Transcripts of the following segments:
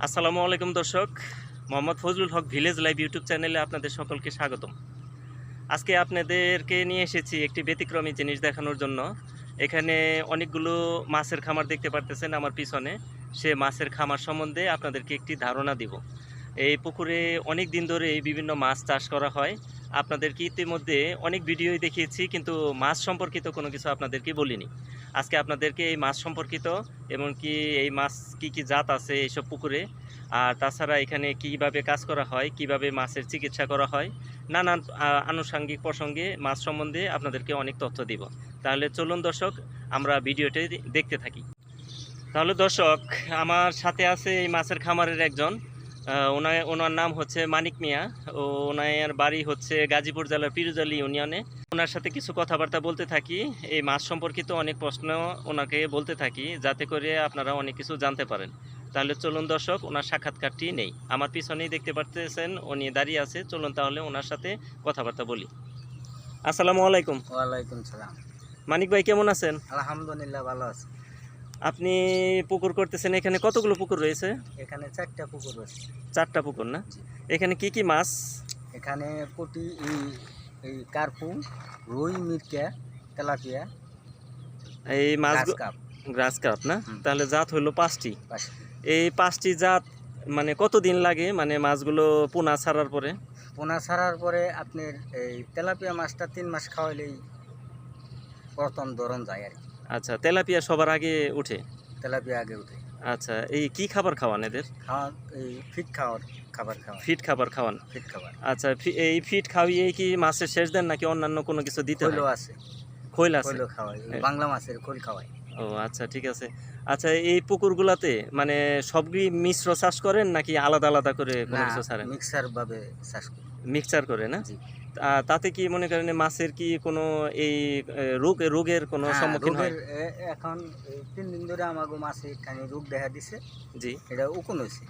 আসসালামু আলাইকুম দর্শক, মোহাম্মদ ফজলুল হক ভিলেজ লাইভ ইউটিউব চ্যানেলে আপনাদের সকলকে স্বাগতম। আজকে আপনাদেরকে নিয়ে এসেছি একটি ব্যতিক্রমী জিনিস দেখানোর জন্য। এখানে অনেকগুলো মাছের খামার দেখতে পারতেছেন আমার পিছনে। সে মাছের খামার সম্বন্ধে আপনাদেরকে একটি ধারণা দিব। এই পুকুরে অনেক দিন ধরে বিভিন্ন মাছ চাষ করা হয়। আপনাদেরকে ইতিমধ্যে অনেক ভিডিওই দেখিয়েছি, কিন্তু মাছ সম্পর্কিত কোনো কিছু আপনাদেরকে বলিনি। আজকে আপনাদেরকে এই মাছ সম্পর্কিত, এমনকি এই মাছ কি কি জাত আছে এইসব পুকুরে, আর তাছাড়া এখানে কিভাবে কাজ করা হয়, কিভাবে মাছের চিকিৎসা করা হয়, নানান আনুষঙ্গিক প্রসঙ্গে মাছ সম্বন্ধে আপনাদেরকে অনেক তথ্য দিব। তাহলে চলুন দর্শক, আমরা ভিডিওটি দেখতে থাকি। তাহলে দর্শক, আমার সাথে আছে এই মাছের খামারের একজন। ওনার নাম হচ্ছে মানিক মিয়া। ওনার বাড়ি হচ্ছে গাজীপুর জেলার পিরুজালি ইউনিয়নে। ওনার সাথে কিছু কথাবার্তা বলতে থাকি, এই মাছ সম্পর্কিত অনেক প্রশ্ন ওনাকে বলতে থাকি, যাতে করে আপনারা অনেক কিছু জানতে পারেন। তাহলে চলুন দর্শক, ওনার সাক্ষাৎকারটি নেই। আমার পিছনেই দেখতে পারতেছেন উনি দাঁড়িয়ে আছে। চলুন তাহলে ওনার সাথে কথাবার্তা বলি। আসসালামু আলাইকুম। ওয়ালাইকুম সালাম। মানিক ভাই, কেমন আছেন? আলহামদুলিল্লাহ, ভালো আছি। আপনি পুকুর করতেছেন, এখানে কতগুলো পুকুর রয়েছে? এখানে 4টা পুকুর আছে। 4টা পুকুর না? জি। এখানে কি কি মাছ? এখানে পুঁটি, এই কার্পু, রুই, মিরকা, তেলাপিয়া, এই মাছ গ্রাস কাপ। গ্রাস কাপ না? তাহলে জাত হলো 5টি। 5টি। এই 5টি জাত মানে কতদিন লাগে, মানে মাছগুলো পোনা ছাড়ার পরে? পোনা ছাড়ার পরে আপনার এই তেলাপিয়া মাছটা 3 মাস খাওয়াইলেই প্রথম ধরন যায় আর কি। আচ্ছা, তেলাপিয়া সবার আগে উঠে? তেলাপিয়া আগে উঠে। আচ্ছা, এই কি খাবার খাওয়ান এদের? এই ফিট খাবার খাওয়া। ফিট খাবার খাওয়ান? ফিট খাবার। আচ্ছা, এই ফিট খাওয়িয়ে কি মাছের শেষ দেন, নাকি অন্যান্য কোনো কিছু দিতে হয়? খৈল আছে। খৈল আছে? খৈল খাওয়াই, বাংলা মাছের খোল খাওয়াই। ও আচ্ছা, ঠিক আছে। আচ্ছা, এই পুকুরগুলাতে মানে সবই মিশ্র চাষ করেন, নাকি আলাদা আলাদা করে কোনো কিছু ছাড়েন? মিক্সার ভাবে চাষ করি। মিক্সচার করে না? জি। তাতে কি মনে করেন মাছের কি কোনো এই রোগের কোনো সম্মুখীন হয়? এখন 3 দিন ধরে আমাগো মাছে খানি রোগ দেখা দিছে। জি। এটা উকুন হয়েছে।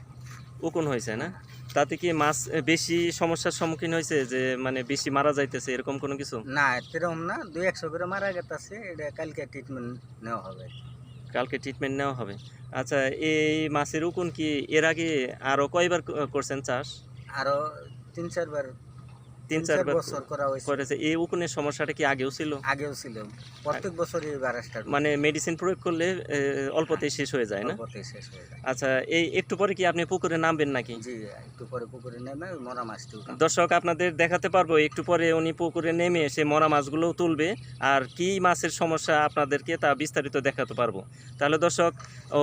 উকুন হয়েছে না? তাতে কি মাছ বেশি সমস্যার সম্মুখীন হয়েছে, যে মানে বেশি মারা যাইতেছে এরকম কোনো কিছু? না, এরকম না, 200 করে মারা গেছে। এটা কালকে ট্রিটমেন্ট নেওয়া হবে। কালকে ট্রিটমেন্ট নেওয়া হবে। আচ্ছা, এই মাছের উকুন কি এর আগে আরো কয়বার করছেন চাষ? আরো 3-4 বার, 3-4 বার বছর করা হয়েছে। করেছে। এই উকুনের সমস্যাটা কি আগেও ছিল? আগেও ছিল। প্রত্যেক বছরই এবার স্টার্ট, মানে মেডিসিন প্রয়োগ করলে অল্পতেই শেষ হয়ে যায় না? অল্পতেই শেষ হয়ে যায়। আচ্ছা, এই একটু পরে কি আপনি পুকুরে নামবেন নাকি? জি, একটু পরে পুকুরে নেমে মরা মাছটি উঠাবো। দর্শক, আপনাদের দেখাতে পারবো একটু পরে উনি পুকুরে নেমে এসে মরা মাছগুলোও তুলবে, আর কি মাছের সমস্যা আপনাদেরকে তা বিস্তারিত দেখাতে পারবো। তাহলে দর্শক,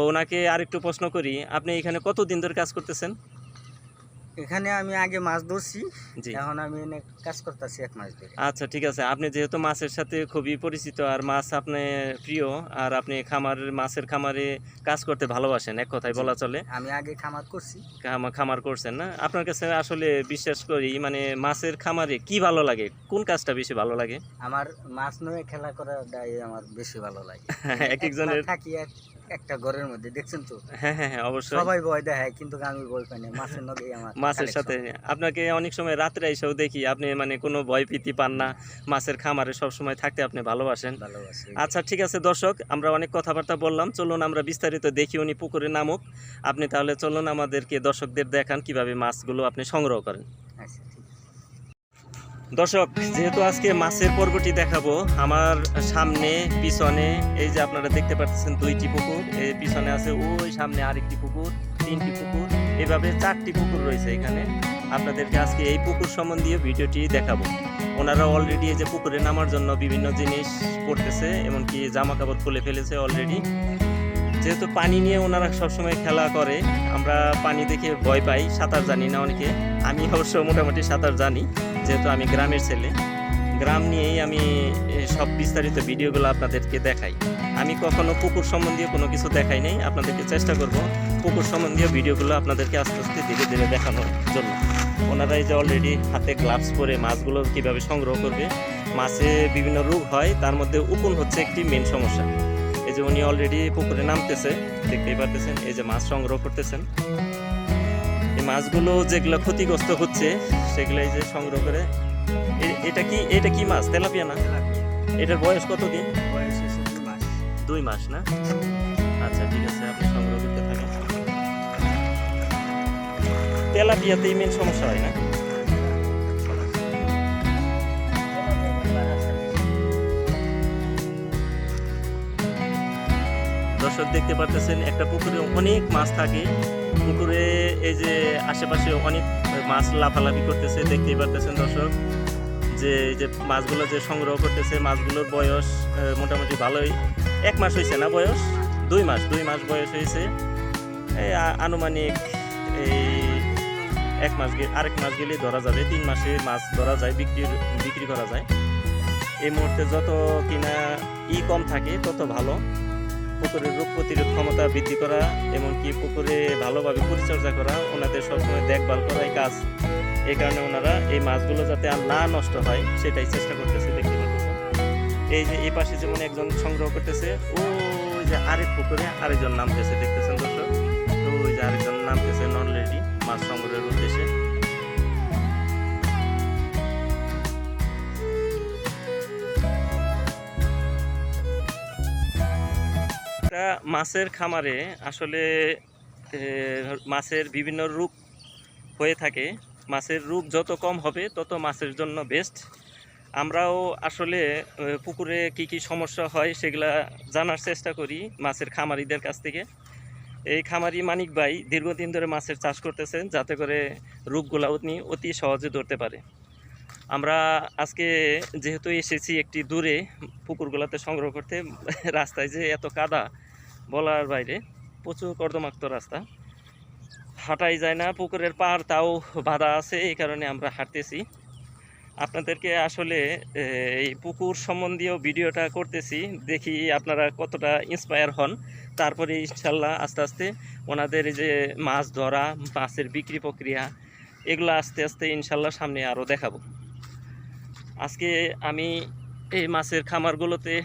ওনাকে আরেকটু প্রশ্ন করি, আপনি এখানে কতদিন ধরে কাজ করতেছেন? এখানে আমি আগে মাছ ধরছি, জি। এখন আমি এনে কাজ করতেছি 1 মাস ধরে। আচ্ছা, ঠিক আছে। আপনি যেহেতু মাছের সাথে খুবই পরিচিত, আর মাছ আপনার প্রিয়, আর আপনি মাছের খামারে কাজ করতে ভালোবাসেন, এক কথায় বলা চলে। আমি আগে খামার করছি। খামার করছেন না? আপনার কাছে আসলে বিশ্বাস করি, মানে মাছের খামারে কি ভালো লাগে, কোন কাজটা বেশি ভালো লাগে? আমার মাছ নিয়ে খেলা করাটাই আমার বেশি ভালো লাগে। এক একজনের থাকি একটা ঘরের মধ্যে, দেখছেন তো? হ্যাঁ হ্যাঁ হ্যাঁ, অবশ্যই। সবাই ভয় দেখায়, কিন্তু আমি ভয় পাই না। মাছের নগে আমার মাছের collection। সাথে আপনাকে অনেক সময় রাত্রে এসেও দেখি, আপনি মানে কোনো ভয় ভীতি পান না, মাছের খামারে সব সময় থাকতে আপনি ভালোবাসেন। ভালোবাসি। আচ্ছা, ঠিক আছে দর্শক, আমরা অনেক কথাবার্তা বললাম, চলুন আমরা বিস্তারিত দেখি উনি পুকুরে নামুক। আপনি তাহলে চলুন আমাদেরকে, দর্শকদের দেখান কিভাবে মাছগুলো আপনি সংগ্রহ করেন। আচ্ছা, ঠিক আছে। দর্শক, যেহেতু আজকে মাছের পর্বটি দেখাবো, আমার সামনে পিছনে এই যে আপনারা দেখতে পাচ্ছেন 2টি পুকুর, এই পিছনে আছে ওই সামনে আরেকটি পুকুর, 3টি পুকুর, এভাবে 4টি পুকুর রয়েছে এখানে। আপনাদেরকে আজকে এই পুকুর সম্বন্ধীয় ভিডিওটি দেখাবো। ওনারা অলরেডি এই যে পুকুরে নামার জন্য বিভিন্ন জিনিস করতেছে, এমনকি জামা কাপড় খুলে ফেলেছে অলরেডি। যেহেতু পানি নিয়ে ওনারা সবসময় খেলা করে, আমরা পানি দেখে ভয় পাই, সাঁতার জানি না অনেকে। আমি অবশ্য মোটামুটি সাঁতার জানি, যেহেতু আমি গ্রামের ছেলে। গ্রাম নিয়েই আমি সব বিস্তারিত ভিডিওগুলো আপনাদেরকে দেখাই। আমি কখনো পুকুর সম্বন্ধীয় কোনো কিছু দেখাই নাই, আপনাদেরকে চেষ্টা করব পুকুর সম্বন্ধীয় ভিডিওগুলো আপনাদেরকে আস্তে আস্তে ধীরে ধীরে দেখানোর জন্য। ওনারা এই যে অলরেডি হাতে গ্লাভস পরে মাছগুলো কীভাবে সংগ্রহ করবে। মাছে বিভিন্ন রোগ হয়, তার মধ্যে উকুন হচ্ছে একটি মেন সমস্যা। এই যে উনি অলরেডি পুকুরে নামতেছে, দেখতেই পারতেছেন, এই যে মাছ সংগ্রহ করতেছেন। এই মাছগুলো যেগুলো ক্ষতিগ্রস্ত হচ্ছে সেগুলো এই যে সংগ্রহ করে। এটা কি মাছ? তেলাপিয়া না? এটার বয়স কতদিন? বয়স হয়েছে 2 মাস। 2 মাস না? আচ্ছা, ঠিক আছে, আপনি সংগ্রহ করতে থাকেন। তেলাপিয়াতেই মেন সমস্যা হয় না? দর্শক দেখতে পারতেছেন একটা পুকুরে অনেক মাছ থাকে। পুকুরে এই যে আশেপাশে অনেক মাছ লাফালাফি করতেছে, দেখতেই পারতেছেন দর্শক। যে এই যে মাছগুলো যে সংগ্রহ করতেছে, মাছগুলোর বয়স মোটামুটি ভালোই। 1 মাস হয়েছে না বয়স? 2 মাস বয়স হয়েছে। এই আনুমানিক এই 1 মাস আরেক মাস গেলে ধরা যাবে। 3 মাসে মাছ ধরা যায়, বিক্রি করা যায়। এই মুহূর্তে যত কিনা কম থাকে তত ভালো। পুকুরের রোগ প্রতিরোধ ক্ষমতা বৃদ্ধি করা, এমনকি পুকুরে ভালোভাবে পরিচর্যা করা, ওনাদের সবসময় দেখভাল করাই কাজ। এই কারণে ওনারা এই মাছগুলো যাতে আর না নষ্ট হয় সেটাই চেষ্টা করতেছে, দেখতে পাচ্ছেন। এই যে এই পাশে যেমন একজন সংগ্রহ করতেছে, ওই যে আরেক পুকুরে আরেকজন নামতেছে, দেখতেছেন দর্শক। তো ওই যে আরেকজন নামতেছে অলরেডি মাছ সংগ্রহের উদ্দেশ্যে। মাছের খামারে আসলে মাছের বিভিন্ন রোগ হয়ে থাকে। মাছের রোগ যত কম হবে তত মাছের জন্য বেস্ট। আমরাও আসলে পুকুরে কি কি সমস্যা হয় সেগুলা জানার চেষ্টা করি মাছের খামারিদের কাছ থেকে। এই খামারি মানিক ভাই দীর্ঘদিন ধরে মাছের চাষ করতেছেন, যাতে করে রোগগুলা উনি অতি সহজে ধরতে পারে। আমরা আজকে যেহেতু এসেছি একটি দূরে পুকুরগুলোতে সংগ্রহ করতে, রাস্তায় যে এত কাদা বলার বাইরে, প্রচুর কর্দমাক্ত রাস্তা, হাঁটাই যায় না। পুকুরের পাড় তাও বাধা আছে, এই কারণে আমরা হাঁটতেছি। আপনাদেরকে আসলে এই পুকুর সম্বন্ধীয় ভিডিওটা করতেছি, দেখি আপনারা কতটা ইন্সপায়ার হন। তারপরে ইনশাল্লাহ আস্তে আস্তে ওনাদের যে মাছ ধরা, মাছের বিক্রি প্রক্রিয়া, এগুলো আস্তে আস্তে ইনশাল্লাহ সামনে আরও দেখাবো। আজকে আমি এই মাছের খামারগুলোতে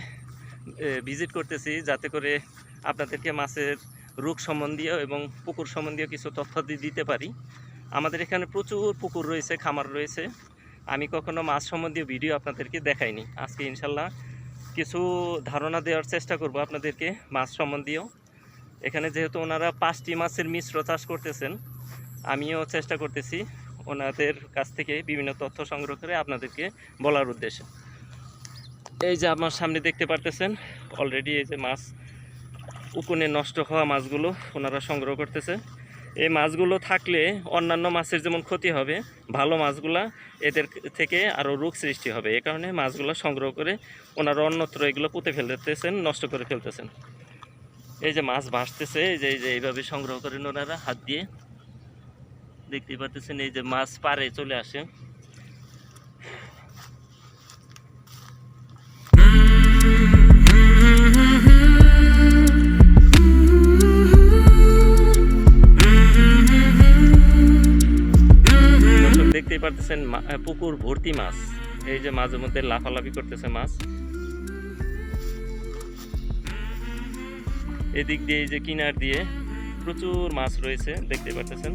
ভিজিট করতেছি, যাতে করে আপনাদেরকে মাছের রোগ সম্বন্ধীয় এবং পুকুর সম্বন্ধীয় কিছু তথ্য দিতে পারি। আমাদের এখানে প্রচুর পুকুর রয়েছে, খামার রয়েছে। আমি কখনো মাছ সম্বন্ধীয় ভিডিও আপনাদেরকে দেখাইনি। আজকে ইনশাল্লাহ কিছু ধারণা দেওয়ার চেষ্টা করব আপনাদেরকে মাছ সম্বন্ধীয়। এখানে যেহেতু ওনারা 5টি মাছের মিশ্র চাষ করতেছেন, আমিও চেষ্টা করতেছি ওনাদের কাছ থেকে বিভিন্ন তথ্য সংগ্রহ করে আপনাদেরকে বলার উদ্দেশ্যে। এই যে আমার সামনে দেখতে পারতেছেন অলরেডি এই যে মাছ, উকুনে নষ্ট হওয়া মাছগুলো ওনারা সংগ্রহ করতেছে। এই মাছগুলো থাকলে অন্যান্য মাছের যেমন ক্ষতি হবে, ভালো মাছগুলা এদের থেকে আরও রোগ সৃষ্টি হবে। এই কারণে মাছগুলো সংগ্রহ করে ওনারা অন্যত্র এগুলো পুঁতে ফেলতেছেন, নষ্ট করে ফেলতেছেন। এই যে মাছ ভাসতেছে, এই যে এইভাবে সংগ্রহ করেন ওনারা হাত দিয়ে, দেখতেই পাচ্ছেন। এই যে মাছ পাড়ে চলে আসে। দেখতেই পারতেছেন পুকুর ভর্তি মাছ। এই যে মাঝে মধ্যে লাফালাফি করতেছে মাছ। এদিক দিয়ে এই যে কিনার দিয়ে প্রচুর মাছ রয়েছে, দেখতে পারতেছেন।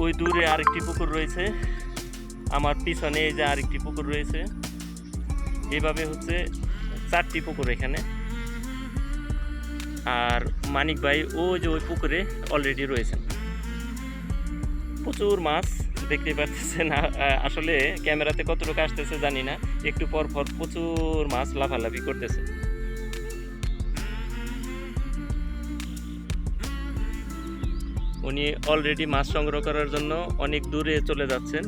ওই দূরে আরেকটি পুকুর রয়েছে, আমার পিছনে এই যে আরেকটি পুকুর রয়েছে। এইভাবে হচ্ছে 4টি পুকুর এখানে। আর মানিক ভাই ওই যে ওই পুকুরে অলরেডি রয়েছেন। প্রচুর মাছ দেখতে পাচ্ছেন। আসলে ক্যামেরাতে কতটুকু আসতেছে জানি না, একটু পর পর প্রচুর মাছ লাফালাফি করতেছে। উনি অলরেডি মাছ সংগ্রহ করার জন্য অনেক দূরে চলে যাচ্ছেন।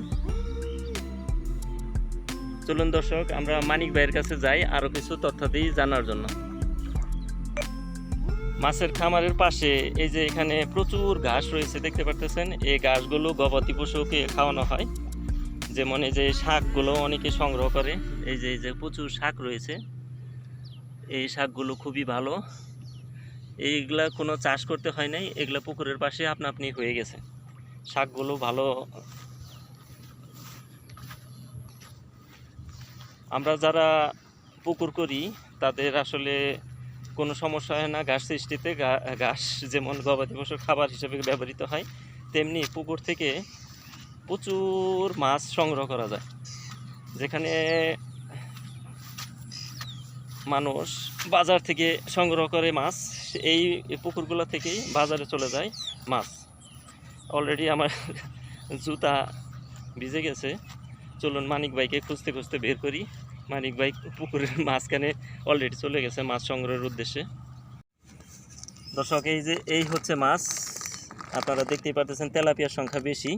চলুন দর্শক, আমরা মানিক ভাইয়ের কাছে যাই আরো কিছু তথ্য দিই জানার জন্য। মাছের খামারের পাশে এই যে এখানে প্রচুর ঘাস রয়েছে, দেখতে পারতেছেন। এই ঘাসগুলো গবাদি পশুকে খাওয়ানো হয়। যেমন এই যে শাকগুলো অনেকে সংগ্রহ করে, এই যে প্রচুর শাক রয়েছে। এই শাকগুলো খুবই ভালো। এইগুলা কোনো চাষ করতে হয় নাই, এগুলা পুকুরের পাশে আপনা আপনি হয়ে গেছে। শাকগুলো ভালো। আমরা যারা পুকুর করি তাদের আসলে কোনো সমস্যা হয় না ঘাস সৃষ্টিতে। ঘাস যেমন গবাদি পশুর খাবার হিসেবে ব্যবহৃত হয়, তেমনি পুকুর থেকে প্রচুর মাছ সংগ্রহ করা যায়, যেখানে মানুষ বাজার থেকে সংগ্রহ করে মাছ, এই পুকুরগুলো থেকেই বাজারে চলে যায় মাছ। অলরেডি আমার জুতা ভিজে গেছে, চলুন মানিক ভাইকে খুঁজতে খুঁজতে বের করি। মানিক ভাই পুকুরের মাঝখানে অলরেডি চলে গেছে মাছ সংগ্রহের উদ্দেশ্যে। দর্শক, এই হচ্ছে মাছ, আপনারা দেখতেই পাচ্ছেন তেলাপিয়ার সংখ্যা বেশি।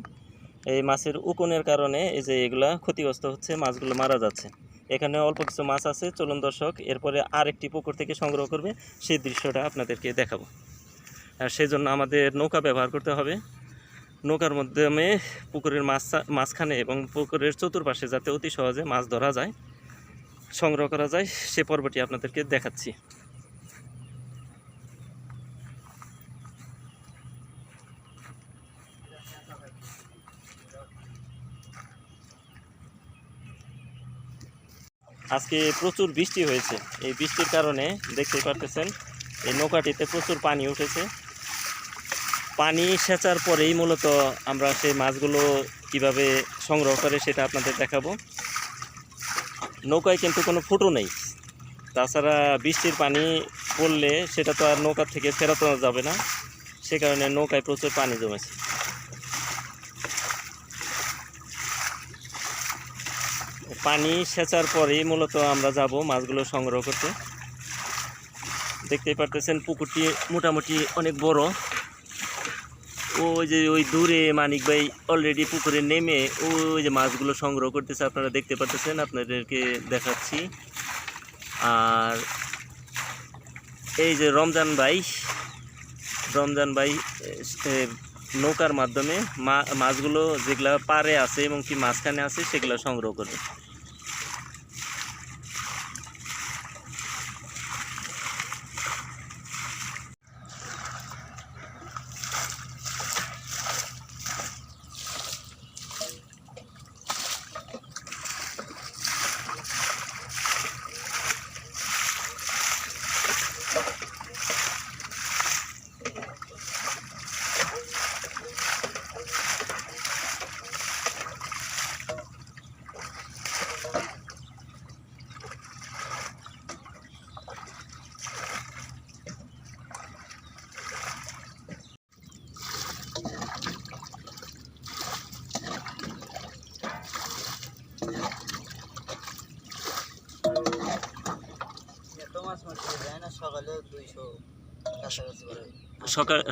এই মাছের উকুনের কারণে এই যে এগুলা ক্ষতিগ্রস্ত হচ্ছে, মাছগুলো মারা যাচ্ছে। এখানে অল্প কিছু মাছ আছে, চলুন দর্শক এরপরে আরেকটি পুকুর থেকে সংগ্রহ করবে, সেই দৃশ্যটা আপনাদেরকে দেখাবো। আর সেজন্য আমাদের নৌকা ব্যবহার করতে হবে। নৌকার মাধ্যমে পুকুরের মাঝখানে এবং পুকুরের চতুর্পাশে যাতে অতি সহজে মাছ ধরা যায়, সংগ্রহ করা যায়, সে পর্বটি আপনাদেরকে দেখাচ্ছি। আজকে প্রচুর বৃষ্টি হয়েছে, এই বৃষ্টির কারণে দেখতেই পারতেছেন এই নৌকাটিতে প্রচুর পানি উঠেছে। পানি সেচার পরেই মূলত আমরা সেই মাছগুলো কিভাবে সংগ্রহ করে সেটা আপনাদের দেখাবো। নৌকায় কিন্তু কোনো ফুটো নেই, তাছাড়া বৃষ্টির পানি পড়লে সেটা তো আর নৌকা থেকে ফেরানো যাবে না, সে কারণে নৌকায় প্রচুর পানি জমেছে। পানি সেচার পরেই মূলত আমরা যাব মাছগুলো সংগ্রহ করতে। দেখতেই পারতেছেন পুকুরটি মোটামুটি অনেক বড়। ওই যে ওই দূরে মানিক ভাই অলরেডি পুকুরে নেমে ওই যে মাছগুলো সংগ্রহ করতেছে, আপনারা দেখতে পাচ্ছেন, আপনাদেরকে দেখাচ্ছি। আর এই যে রমজান ভাই নৌকার মাধ্যমে মাছগুলো যেগুলা পাড়ে আছে এবং কি মাঝখানে আছে সেগুলো সংগ্রহ করবে।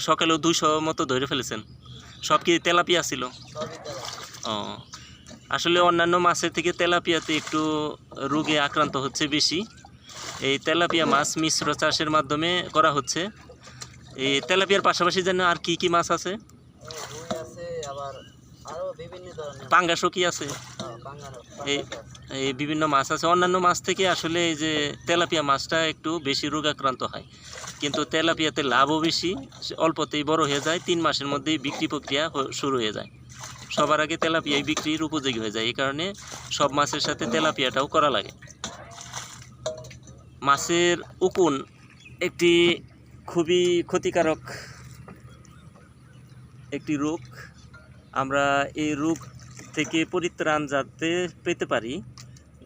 সকালেও 200 মতো ধরে ফেলেছেন। সব কি তেলাপিয়া ছিল? ও, আসলে অন্যান্য মাছের থেকে তেলাপিয়াতে একটু রোগে আক্রান্ত হচ্ছে বেশি। এই তেলাপিয়া মাছ মিশ্র চাষের মাধ্যমে করা হচ্ছে। এই তেলাপিয়ার পাশাপাশি যেন আর কি কি মাছ আছে? পাঙ্গাসও কি আছে? এই বিভিন্ন মাছ আছে। অন্যান্য মাছ থেকে আসলে এই যে তেলাপিয়া মাছটা একটু বেশি রোগাক্রান্ত হয়, কিন্তু তেলাপিয়াতে লাভও বেশি, অল্পতেই বড় হয়ে যায়, 3 মাসের মধ্যেই বিক্রি প্রক্রিয়া শুরু হয়ে যায়। সবার আগে তেলাপিয়াই বিক্রির উপযোগী হয়ে যায়, এই কারণে সব মাছের সাথে তেলাপিয়াটাও করা লাগে। মাছের উকুন একটি খুবই ক্ষতিকারক একটি রোগ। আমরা এই রোগ থেকে পরিত্রাণ যাতে পেতে পারি,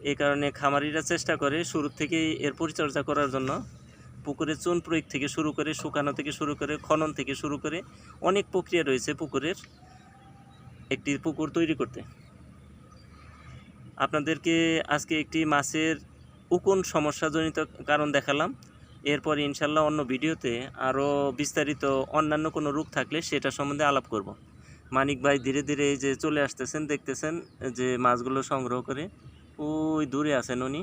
এই কারণে খামারিরা চেষ্টা করে শুরু থেকেই এর পরিচর্যা করার জন্য। পুকুরে চুন প্রয়োগ থেকে শুরু করে, শুকানো থেকে শুরু করে, খনন থেকে শুরু করে অনেক প্রক্রিয়া রয়েছে পুকুরের একটি পুকুর তৈরি করতে। আপনাদেরকে আজকে একটি মাছের উকুন সমস্যাজনিত কারণ দেখালাম। এরপর ইনশাল্লাহ অন্য ভিডিওতে আরও বিস্তারিত অন্যান্য কোনো রোগ থাকলে সেটা সম্বন্ধে আলাপ করব। মানিক ভাই ধীরে ধীরে এই যে চলে আসতেছেন, দেখতেছেন যে মাছগুলো সংগ্রহ করে ওই দূরে আছেন উনি।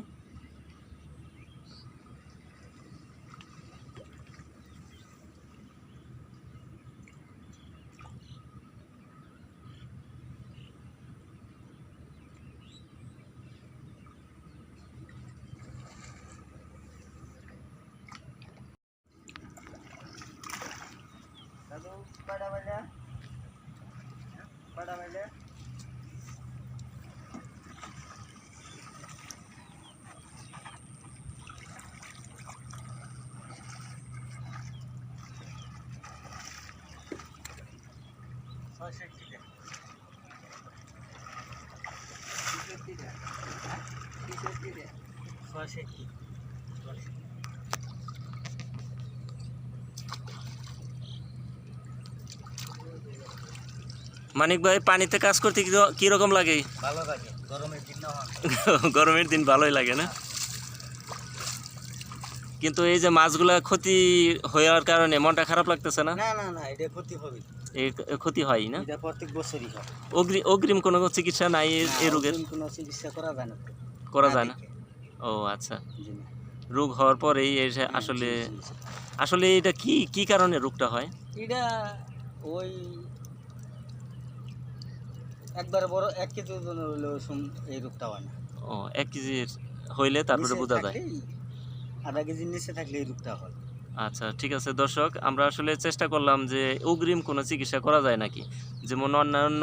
আছে কি মানিক ভাই, পানিতে কাজ করতে কি রকম লাগে? ভালো লাগে, গরমের দিন না গরমের দিন ভালোই লাগে না? কিন্তু এই যে মাছগুলা ক্ষতি হওয়ার কারণে মনটা খারাপ লাগতেছে না? না না না, এটা ক্ষতি হবে, এই ক্ষতি হয় না? এটা প্রত্যেক বছরই হয়। অগ্রিম কোনো চিকিৎসা নাই এই রোগের? কোনো চিকিৎসা করা যায় না, করা যায় না? ও আচ্ছা, জি না। রোগ হওয়ার পরেই আসলে আসলে এটা কি কি কারণে রোগটা হয়? এটা ওই একবারে বড় 1 কেজি ওজনের হলে এই রোগটা হয় না। ও 1 কেজি হইলে তারপরে বোঝা যায়। আধা কেজির নিচে থাকলে এই রোগটা হয়। আচ্ছা ঠিক আছে দর্শক, আমরা আসলে চেষ্টা করলাম যে অগ্রিম কোনো চিকিৎসা করা যায় নাকি, যেমন অন্যান্য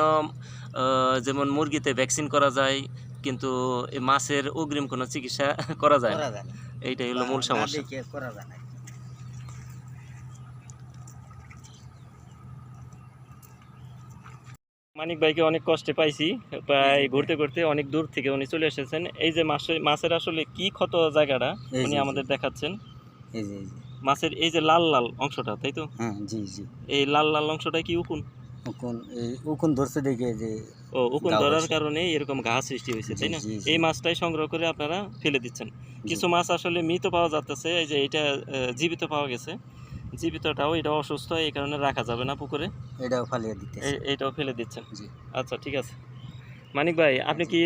যেমন মুরগিতে ভ্যাকসিন করা যায়, কিন্তু এই মাছের অগ্রিম কোনো চিকিৎসা করা যায় না। এইটাই হলো মূল সমস্যা। করা যায় না। মানিক ভাইকে অনেক কষ্টে পাইছি, প্রায় ঘুরতে ঘুরতে অনেক দূর থেকে উনি চলে এসেছেন। এই যে মাছের আসলে কি ক্ষত জায়গাটা উনি আমাদের দেখাচ্ছেন। এই যে মাছের এই যে লাল লাল অংশটা, তাই তো? হ্যাঁ জি জি, এই লাল লাল অংশটা কি উকুন? উকুন ধরছে দেখে যে উকুন ধরার কারণে এরকম ঘা সৃষ্টি হয়েছে, তাই না? এই মাছটাই সংগ্রহ করে আপনারা ফেলে দিচ্ছেন। কিছু মাছ আসলে মৃত পাওয়া যাচ্ছে, এই যে এটা জীবিত পাওয়া গেছে। জীবিতটাও এটা অসুস্থ, এই কারণে রাখা যাবে না পুকুরে, এটাও ফালিয়ে দিতে, এইটাও ফেলে দিচ্ছেন। আচ্ছা ঠিক আছে। মানিক ভাই, আপনি কি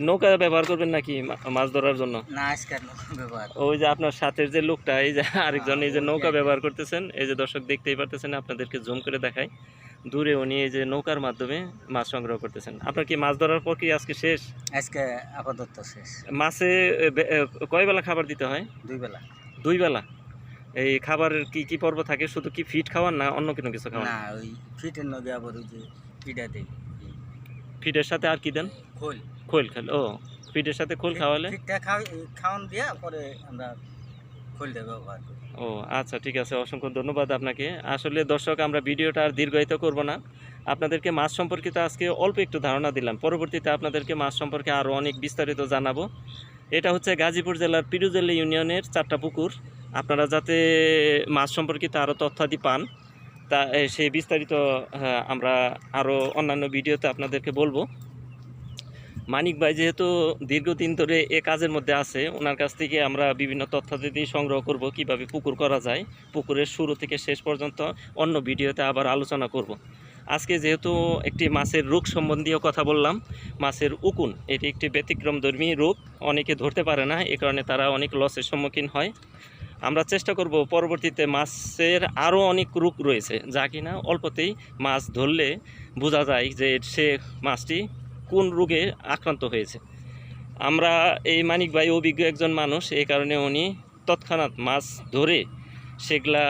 নৌকা ব্যবহার করবেন নাকি মাছ ধরার জন্য? না, আজকাল নৌকা ব্যবহার। ওই যে আপনার সাথের যে লোকটা, এই যে আরেকজন এই যে নৌকা ব্যবহার করতেছেন, এই যে দর্শক দেখতেই পারতেছেন, আপনাদেরকে জুম করে দেখায়, দূরে উনি এই যে নৌকার মাধ্যমে মাছ সংগ্রহ করতেছেন। আপনার কি মাছ ধরার পর কি আজকে শেষ? আজকে আপাতত শেষ। মাছে কয় বেলা খাবার দিতে হয়? 2 বেলা। 2 বেলা? এই খাবারের কি কি পর্ব থাকে? শুধু কি ফিড খাওয়ান না অন্য কোনো কিছু খাওয়ান? না, ওই ফিটের নগে আবার ওই যে পিডা দেই। ফিডের সাথে আর কি দেন? খোল। খোল খাল। ও, ফিডের সাথে খোল খাওয়ালে? ফিটটা খাওয়ান দিয়া পরে আমরা খোলটা ব্যবহার করি। ও আচ্ছা ঠিক আছে, অসংখ্য ধন্যবাদ আপনাকে। আসলে দর্শক, আমরা ভিডিওটা আর দীর্ঘায়িত করব না, আপনাদেরকে মাছ সম্পর্কিত আজকে অল্প একটু ধারণা দিলাম। পরবর্তীতে আপনাদেরকে মাছ সম্পর্কে আরও অনেক বিস্তারিত জানাবো। এটা হচ্ছে গাজীপুর জেলার পিরুজেলি ইউনিয়নের 4টা পুকুর। আপনারা যাতে মাছ সম্পর্কিত আরও তথ্যাদি পান, তা সেই বিস্তারিত আমরা আরও অন্যান্য ভিডিওতে আপনাদেরকে বলবো। মানিক ভাই যেহেতু দীর্ঘদিন ধরে এ কাজের মধ্যে আছে, ওনার কাছ থেকে আমরা বিভিন্ন তথ্যাদি সংগ্রহ করব, কিভাবে পুকুর করা যায়, পুকুরের শুরু থেকে শেষ পর্যন্ত অন্য ভিডিওতে আবার আলোচনা করব। আজকে যেহেতু একটি মাছের রোগ সম্বন্ধীয় কথা বললাম, মাছের উকুন, এটি একটি ব্যতিক্রমধর্মী রোগ, অনেকে ধরতে পারে না, এ কারণে তারা অনেক লসের সম্মুখীন হয়। আমরা চেষ্টা করব পরবর্তীতে, মাছের আরও অনেক রোগ রয়েছে যা কিনা অল্পতেই মাছ ধরলে বোঝা যায় যে সে মাছটি কোন রোগে আক্রান্ত হয়েছে। আমরা এই মানিক ভাই অভিজ্ঞ একজন মানুষ, এই কারণে উনি তৎক্ষণাৎ মাছ ধরে সেগুলা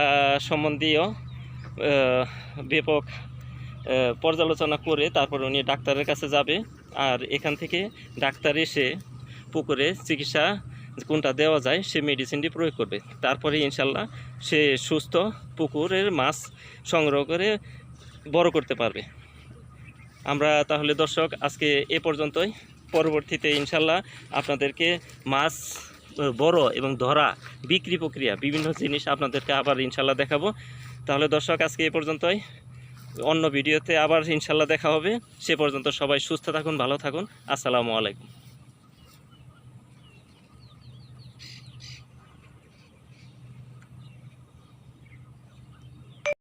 সম্বন্ধীয় ব্যাপক পর্যালোচনা করে তারপর উনি ডাক্তারের কাছে যাবে, আর এখান থেকে ডাক্তার এসে পুকুরে চিকিৎসা কোনটা দেওয়া যায় সে মেডিসিনটি প্রয়োগ করবে। তারপরে ইনশাল্লাহ সে সুস্থ পুকুরের মাছ সংগ্রহ করে বড় করতে পারবে। আমরা তাহলে দর্শক আজকে এ পর্যন্তই। পরবর্তীতে ইনশাল্লাহ আপনাদেরকে মাছ বড় এবং ধরা, বিক্রি প্রক্রিয়া, বিভিন্ন জিনিস আপনাদেরকে আবার ইনশাল্লাহ দেখাবো। তাহলে দর্শক আজকে এ পর্যন্তই, অন্য ভিডিওতে আবার ইনশাল্লাহ দেখা হবে। সে পর্যন্ত সবাই সুস্থ থাকুন, ভালো থাকুন। আসসালামু আলাইকুম।